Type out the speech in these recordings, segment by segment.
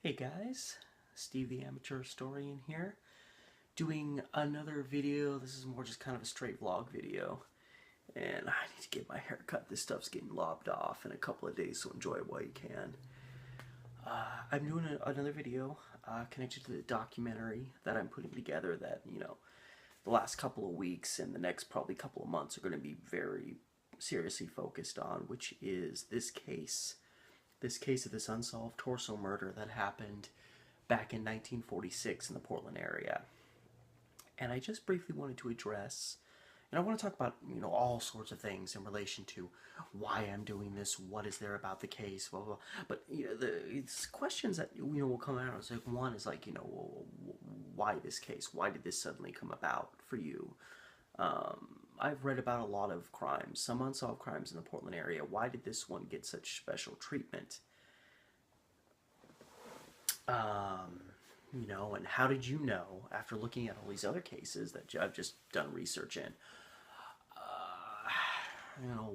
Hey guys, Steve the Amateur Historian here, doing another video. This is more just kind of a straight vlog video, and I need to get my hair cut. This stuff's getting lopped off in a couple of days, so enjoy it while you can. I'm doing another video connected to the documentary that I'm putting together that, the last couple of weeks and the next probably couple of months are going to be very seriously focused on, which is this case of this unsolved torso murder that happened back in 1946 in the Portland area. And I just briefly wanted to address, and I want to talk about, all sorts of things in relation to why I'm doing this, what is there about the case, blah, blah, blah. But, it's questions that, will come out. It's like, one is like, why this case? Why did this suddenly come about for you? I've read about a lot of crimes, some unsolved crimes in the Portland area. Why did this one get such special treatment? And how did you know, after looking at all these other cases that I've just done research in,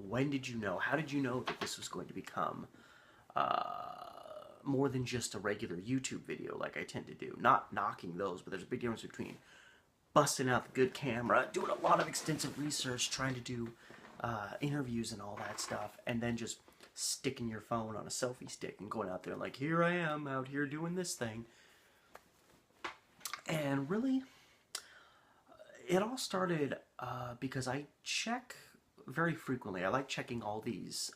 when did you know? How did you know that this was going to become more than just a regular YouTube video like I tend to do? Not knocking those, but there's a big difference between busting out the good camera, doing a lot of extensive research, trying to do interviews and all that stuff, and then just sticking your phone on a selfie stick and going out there like, here I am out here doing this thing. And really, it all started because I check very frequently. I like checking all these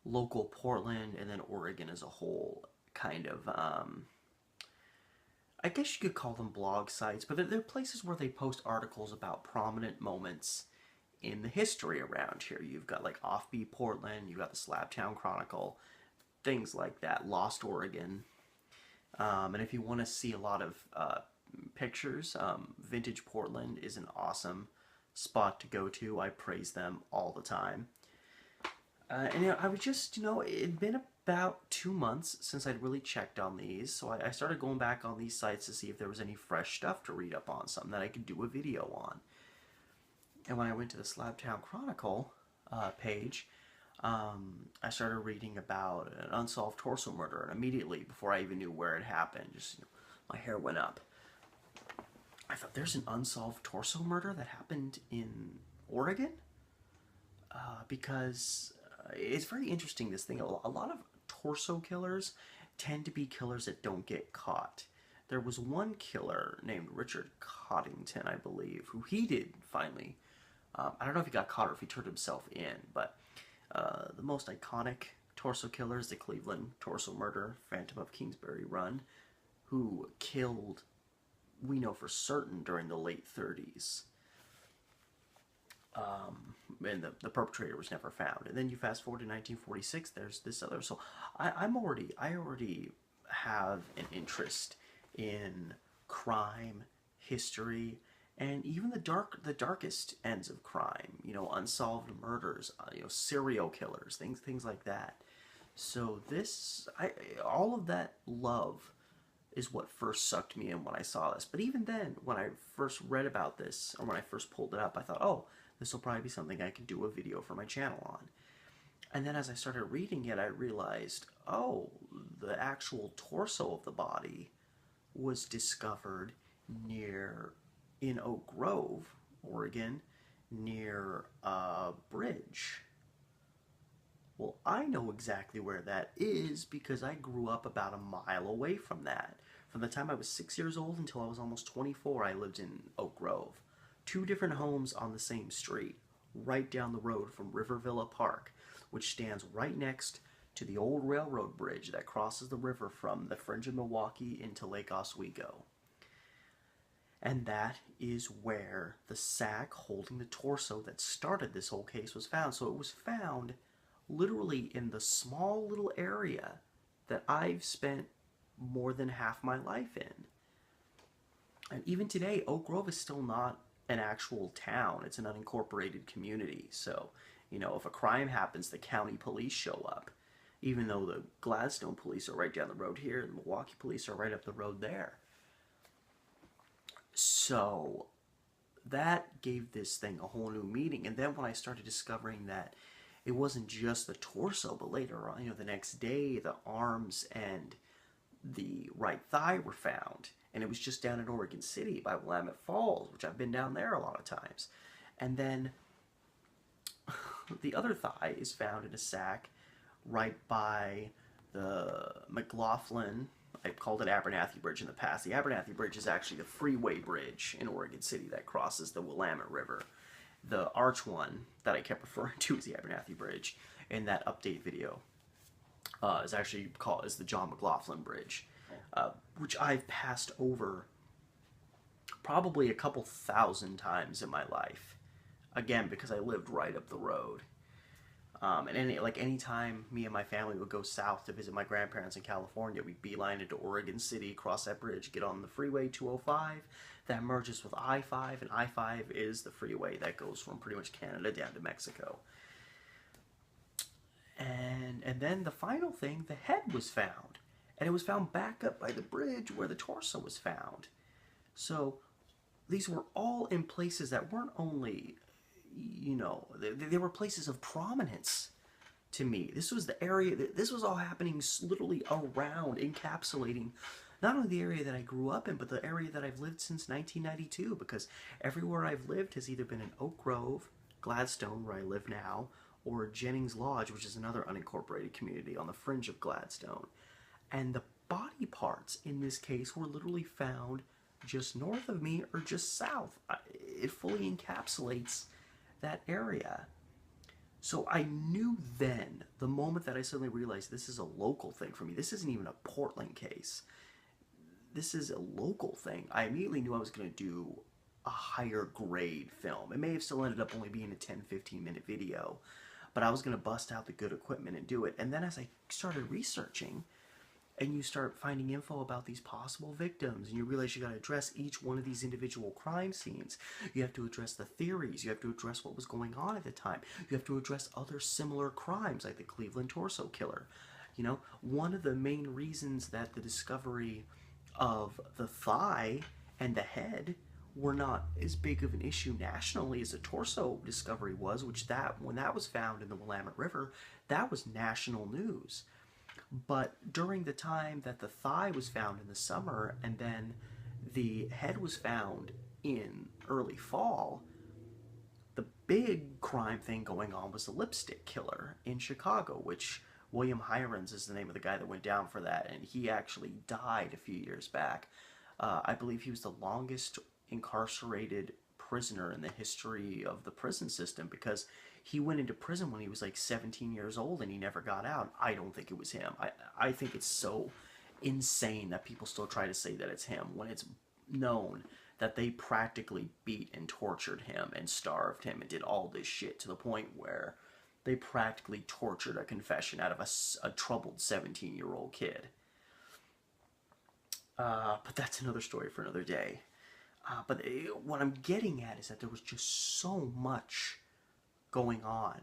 local Portland and then Oregon as a whole kind of I guess you could call them blog sites, but they're places where they post articles about prominent moments in the history around here. You've got like Offbeat Portland, you've got the Slabtown Chronicle, things like that, Lost Oregon. And if you want to see a lot of pictures, Vintage Portland is an awesome spot to go to. I praise them all the time. And I was just, it'd been about 2 months since I'd really checked on these, so I started going back on these sites to see if there was any fresh stuff to read up on, something that I could do a video on. And when I went to the Slabtown Chronicle page, I started reading about an unsolved torso murder, and immediately, before I even knew where it happened, just my hair went up. I thought, there's an unsolved torso murder that happened in Oregon? Because it's very interesting, this thing. A lot of torso killers tend to be killers that don't get caught. There was one killer named Richard Coddington, I believe, who he did finally. I don't know if he got caught or if he turned himself in, but the most iconic torso killer is the Cleveland torso murder, Phantom of Kingsbury Run, who killed, we know for certain, during the late 30s. And the perpetrator was never found. And then you fast forward to 1946, there's this other. So I already have an interest in crime, history, and even the darkest ends of crime. Unsolved murders, serial killers, things like that. So all of that love is what first sucked me in when I saw this. But even then, when I first read about this, or when I first pulled it up, I thought, oh, this will probably be something I can do a video for my channel on. And then as I started reading it, I realized, oh, the actual torso of the body was discovered in Oak Grove, Oregon, near a bridge. Well, I know exactly where that is because I grew up about a mile away from that. From the time I was 6 years old until I was almost 24, I lived in Oak Grove. 2 different homes on the same street, right down the road from River Villa Park, which stands right next to the old railroad bridge that crosses the river from the fringe of Milwaukee into Lake Oswego. And that is where the sack holding the torso that started this whole case was found. So it was found literally in the small little area that I've spent more than half my life in. And even today, Oak Grove is still not an actual town. It's an unincorporated community. So, if a crime happens, the county police show up. Even though the Gladstone police are right down the road here, the Milwaukee police are right up the road there. So, that gave this thing a whole new meaning. And then when I started discovering that it wasn't just the torso, but later on, the next day, the arms and the right thigh were found, and it was just down in Oregon City by Willamette Falls, which I've been down there a lot of times. And then the other thigh is found in a sack right by the McLaughlin. I've called it Abernathy Bridge in the past. The Abernathy Bridge is actually the freeway bridge in Oregon City that crosses the Willamette River. The arch one that I kept referring to as the Abernathy Bridge in that update video is actually called as the John McLaughlin Bridge, which I've passed over probably a couple thousand times in my life. Again, because I lived right up the road. And anytime me and my family would go south to visit my grandparents in California, we'd beeline into Oregon City, cross that bridge, get on the freeway 205, that merges with I-5, and I-5 is the freeway that goes from pretty much Canada down to Mexico. And then the final thing, the head was found. And it was found back up by the bridge where the torso was found. So these were all in places that weren't only, they were places of prominence to me. This was the area, this was all happening literally around, encapsulating not only the area that I grew up in, but the area that I've lived since 1992, because everywhere I've lived has either been in Oak Grove, Gladstone, where I live now, or Jennings Lodge, which is another unincorporated community on the fringe of Gladstone. And the body parts in this case were literally found just north of me or just south. It fully encapsulates that area. So I knew then, the moment that I suddenly realized this is a local thing for me, this isn't even a Portland case, this is a local thing, I immediately knew I was going to do a higher grade film. It may have still ended up only being a 10-15 minute video, but I was going to bust out the good equipment and do it. And then as I started researching, and you start finding info about these possible victims, and you realize you got to address each one of these individual crime scenes. You have to address the theories. You have to address what was going on at the time. You have to address other similar crimes, like the Cleveland Torso Killer. One of the main reasons that the discovery of the thigh and the head were not as big of an issue nationally as the torso discovery was, when that was found in the Willamette River, that was national news. But during the time that the thigh was found in the summer and then the head was found in early fall, the big crime thing going on was the lipstick killer in Chicago, which William Hirons is the name of the guy that went down for that, and he actually died a few years back. I believe he was the longest incarcerated prisoner in the history of the prison system, because he went into prison when he was like 17 years old and he never got out. I don't think it was him. I think it's so insane that people still try to say that it's him when it's known that they practically beat and tortured him and starved him and did all this shit to the point where they practically tortured a confession out of a troubled 17-year-old kid. But that's another story for another day. But what I'm getting at is that there was just so much going on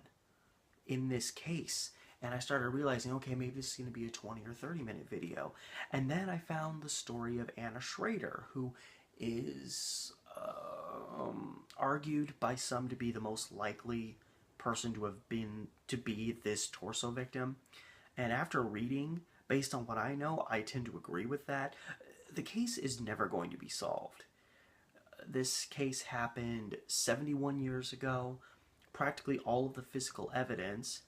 in this case. And I started realizing, okay, maybe this is going to be a 20 or 30 minute video. And then I found the story of Anna Schrader, who is argued by some to be the most likely person to be this torso victim. And after reading, based on what I know, I tend to agree with that. The case is never going to be solved. This case happened 71 years ago. Practically all of the physical evidence,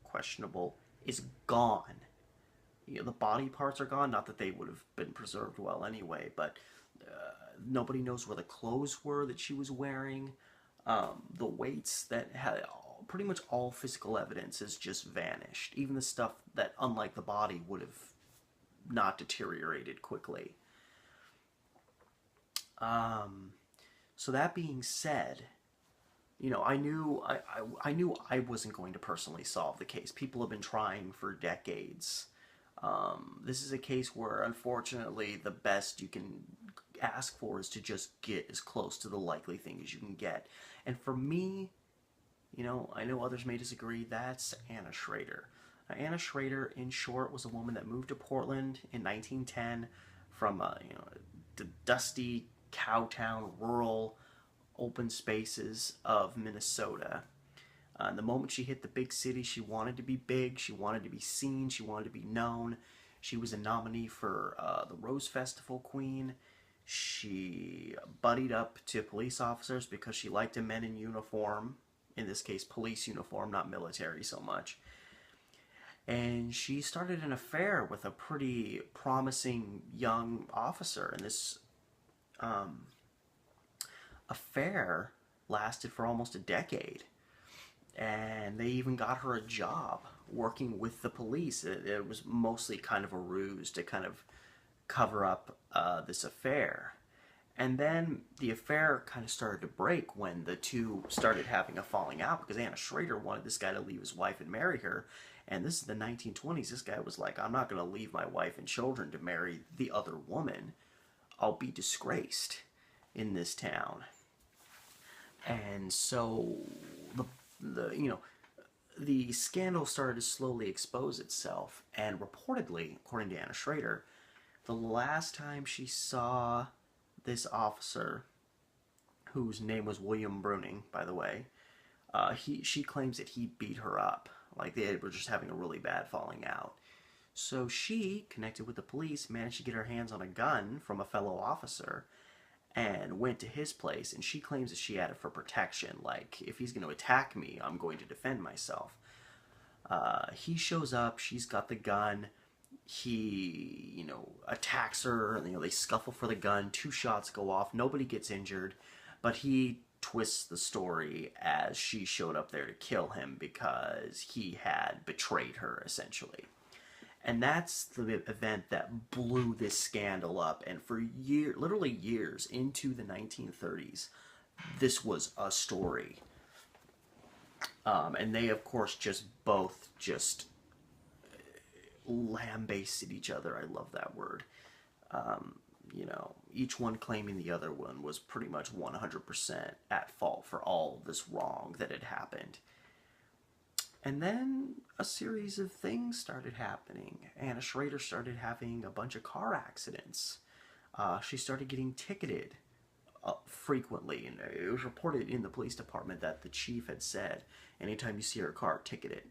questionable, is gone. The body parts are gone, not that they would have been preserved well anyway, but nobody knows where the clothes were that she was wearing. The weights that had pretty much all physical evidence has just vanished. Even the stuff that, unlike the body, would have not deteriorated quickly. So that being said, I knew I wasn't going to personally solve the case. People have been trying for decades. This is a case where, unfortunately, the best you can ask for is to just get as close to the likely thing as you can get. And for me, I know others may disagree, that's Anna Schrader. Anna Schrader, in short, was a woman that moved to Portland in 1910 from the dusty cowtown, rural, open spaces of Minnesota. The moment she hit the big city, she wanted to be big, she wanted to be seen, she wanted to be known. She was a nominee for the Rose Festival Queen. She buddied up to police officers because she liked a men in uniform. In this case, police uniform, not military so much. And she started an affair with a pretty promising young officer. And this affair lasted for almost a decade. And they even got her a job working with the police. It was mostly kind of a ruse to kind of cover up this affair. And then the affair kind of started to break when the two started having a falling out because Anna Schrader wanted this guy to leave his wife and marry her. And this is the 1920s. This guy was like, I'm not going to leave my wife and children to marry the other woman. I'll be disgraced in this town. And so the scandal started to slowly expose itself. And reportedly, according to Anna Schrader, the last time she saw this officer, whose name was William Bruning, by the way, she claims that he beat her up. Like they were just having a really bad falling out. So she, connected with the police, managed to get her hands on a gun from a fellow officer and went to his place. And she claims that she had it for protection. Like, if he's going to attack me, I'm going to defend myself. He shows up. She's got the gun. He, attacks her. They scuffle for the gun. 2 shots go off. Nobody gets injured. But he twists the story as she showed up there to kill him because he had betrayed her, essentially. And that's the event that blew this scandal up. And for literally years into the 1930s, this was a story. And they, of course, both lambasted each other. I love that word. Each one claiming the other one was pretty much 100% at fault for all this wrong that had happened. And then a series of things started happening. Anna Schrader started having a bunch of car accidents. She started getting ticketed frequently. And it was reported in the police department that the chief had said, anytime you see her car, ticket it.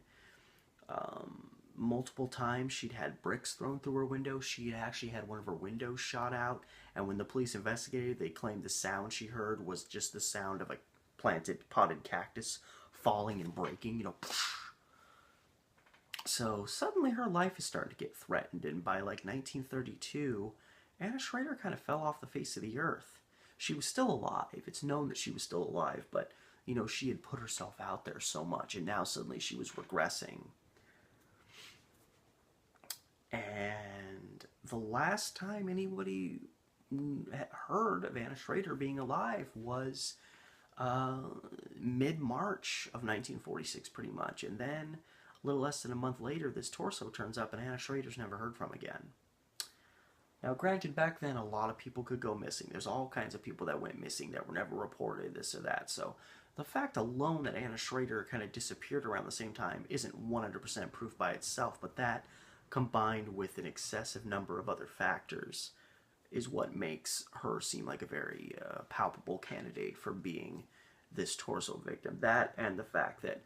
Multiple times she'd had bricks thrown through her window. She actually had one of her windows shot out. And when the police investigated, they claimed the sound she heard was just the sound of a potted cactus falling and breaking, So suddenly her life is starting to get threatened, and by like 1932, Anna Schrader kind of fell off the face of the earth. She was still alive. It's known that she was still alive, but she had put herself out there so much, and now suddenly she was regressing. And the last time anybody heard of Anna Schrader being alive was mid-March of 1946, pretty much. And then, a little less than a month later, this torso turns up and Anna Schrader's never heard from again. Now, granted, back then, a lot of people could go missing. There's all kinds of people that went missing that were never reported, this or that. So, the fact alone that Anna Schrader kind of disappeared around the same time isn't 100% proof by itself, but that, combined with an excessive number of other factors, is what makes her seem like a very palpable candidate for being this torso victim. That and the fact that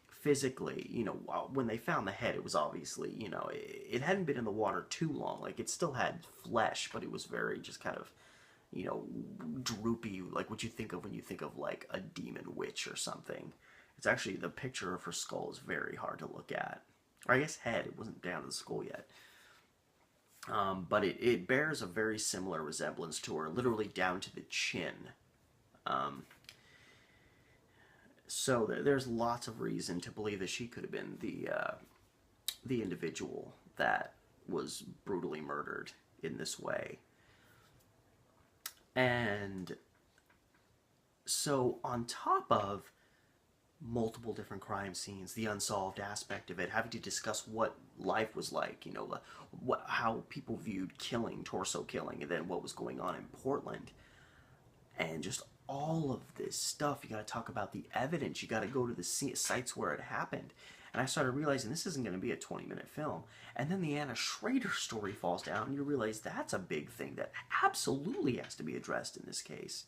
physically, when they found the head, it was obviously, it hadn't been in the water too long. Like, it still had flesh, but it was very just kind of, droopy, like what you think of when you think of, like, a demon witch or something. It's actually, the picture of her skull is very hard to look at. Or I guess head, it wasn't down to the skull yet. But it bears a very similar resemblance to her, literally down to the chin. So there's lots of reason to believe that she could have been the individual that was brutally murdered in this way. And so on top of multiple different crime scenes, the unsolved aspect of it, having to discuss what life was like, how people viewed torso killing, and then what was going on in Portland, and just all of this stuff. You got to talk about the evidence. You got to go to the sites where it happened. And I started realizing this isn't going to be a 20-minute film. And then the Anna Schrader story falls down, and you realize that's a big thing that absolutely has to be addressed in this case.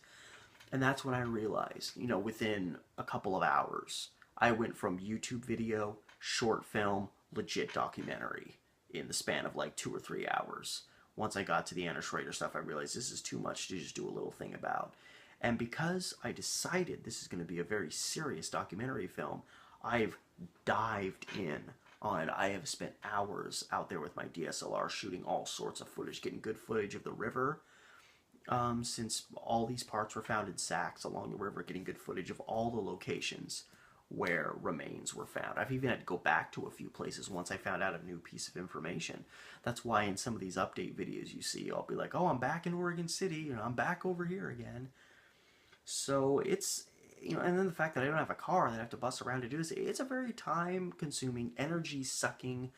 And that's when I realized, within a couple of hours, I went from YouTube video, short film, legit documentary. in the span of like 2 or 3 hours. Once I got to the Anna Schrader stuff, I realized this is too much to just do a little thing about. And because I decided this is going to be a very serious documentary film, I've dived in on it. I have spent hours out there with my DSLR shooting all sorts of footage, getting good footage of the river, since all these parts were found in sacks along the river, getting good footage of all the locations where remains were found. I've even had to go back to a few places once I found out a new piece of information. That's why in some of these update videos you see, I'll be like, oh, I'm back in Oregon City, I'm back over here again. So it's, and then the fact that I don't have a car that I have to bus around to do this, it's a very time-consuming, energy-sucking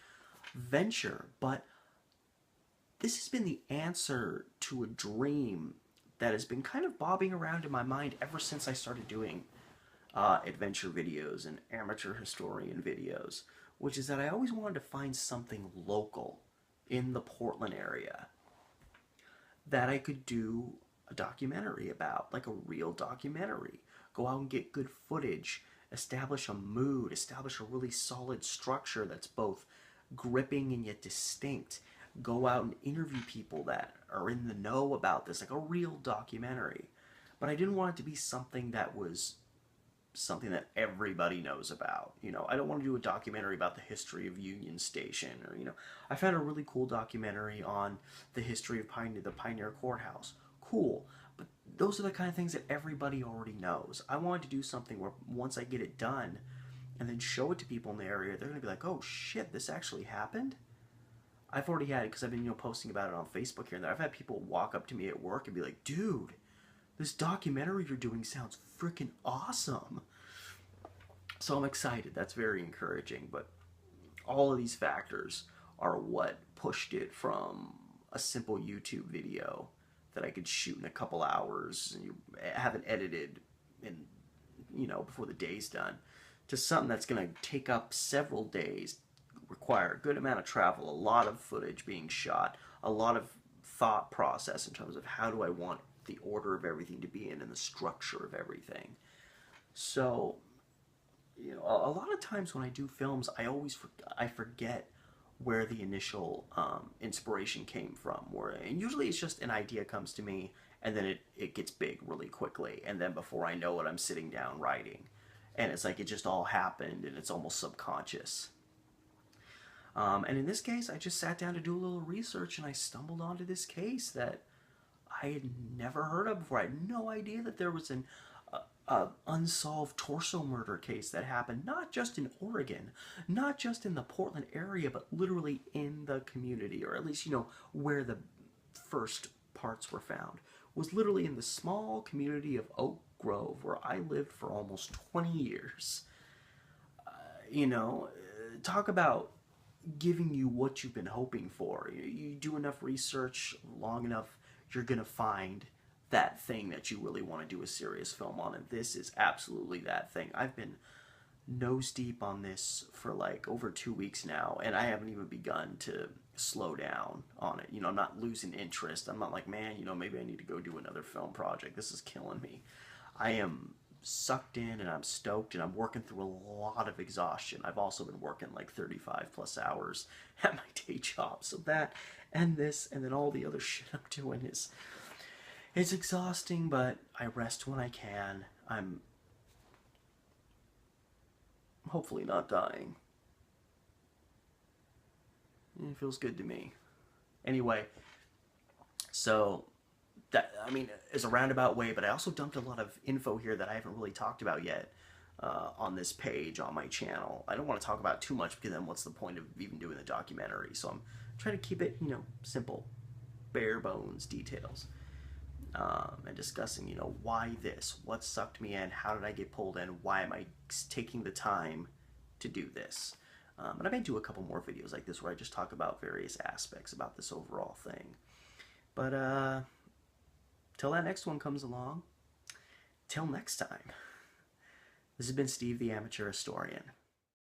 venture. But this has been the answer to a dream that has been kind of bobbing around in my mind ever since I started doing adventure videos and amateur historian videos, which is that I always wanted to find something local in the Portland area that I could do a documentary about, like a real documentary. Go out and get good footage, establish a mood, establish a really solid structure that's both gripping and yet distinct. Go out and interview people that are in the know about this, like a real documentary. But I didn't want it to be something that was something that everybody knows about. I don't want to do a documentary about the history of Union Station, or, I found a really cool documentary on the history of the Pioneer Courthouse. Cool, but those are the kind of things that everybody already knows. I wanted to do something where once I get it done and then show it to people in the area, they're going to be like, oh shit, this actually happened? I've already had it because I've been, posting about it on Facebook here and there. I've had people walk up to me at work and be like, dude, this documentary you're doing sounds freaking awesome. So I'm excited. That's very encouraging. But all of these factors are what pushed it from a simple YouTube video that I could shoot in a couple hours and you haven't edited in, before the day's done, to something that's going to take up several days, require a good amount of travel, a lot of footage being shot, a lot of thought process in terms of how do I want the order of everything to be in and the structure of everything. So, a lot of times when I do films, I forget where the initial inspiration came from. And usually it's just an idea comes to me, and then it gets big really quickly, and then before I know it, I'm sitting down writing, and it's like it just all happened, and it's almost subconscious. And in this case, I just sat down to do a little research, and I stumbled onto this case that I had never heard of before. I had no idea that there was an unsolved torso murder case that happened not just in Oregon, not just in the Portland area, but literally in the community, or at least, where the first parts were found, was literally in the small community of Oak Grove, where I lived for almost 20 years. Talk about giving you what you've been hoping for. You do enough research long enough, you're going to find that thing that you really want to do a serious film on, and this is absolutely that thing. I've been nose deep on this for like over 2 weeks now, and I haven't even begun to slow down on it. I'm not losing interest. I'm not like, man, maybe I need to go do another film project. This is killing me. I am sucked in, and I'm stoked, and I'm working through a lot of exhaustion. I've also been working like 35 plus hours at my day job, so that and this and then all the other shit I'm doing it's exhausting, but I rest when I can. I'm hopefully not dying. It feels good to me. Anyway, so that, is a roundabout way, but I also dumped a lot of info here that I haven't really talked about yet on this page on my channel. I don't want to talk about too much because then what's the point of even doing the documentary? So I'm trying to keep it, simple, bare bones details. And discussing, why this, what sucked me in, how did I get pulled in, why am I taking the time to do this. And I may do a couple more videos like this where I just talk about various aspects about this overall thing. But till that next one comes along, till next time, this has been Steve the Amateur Historian.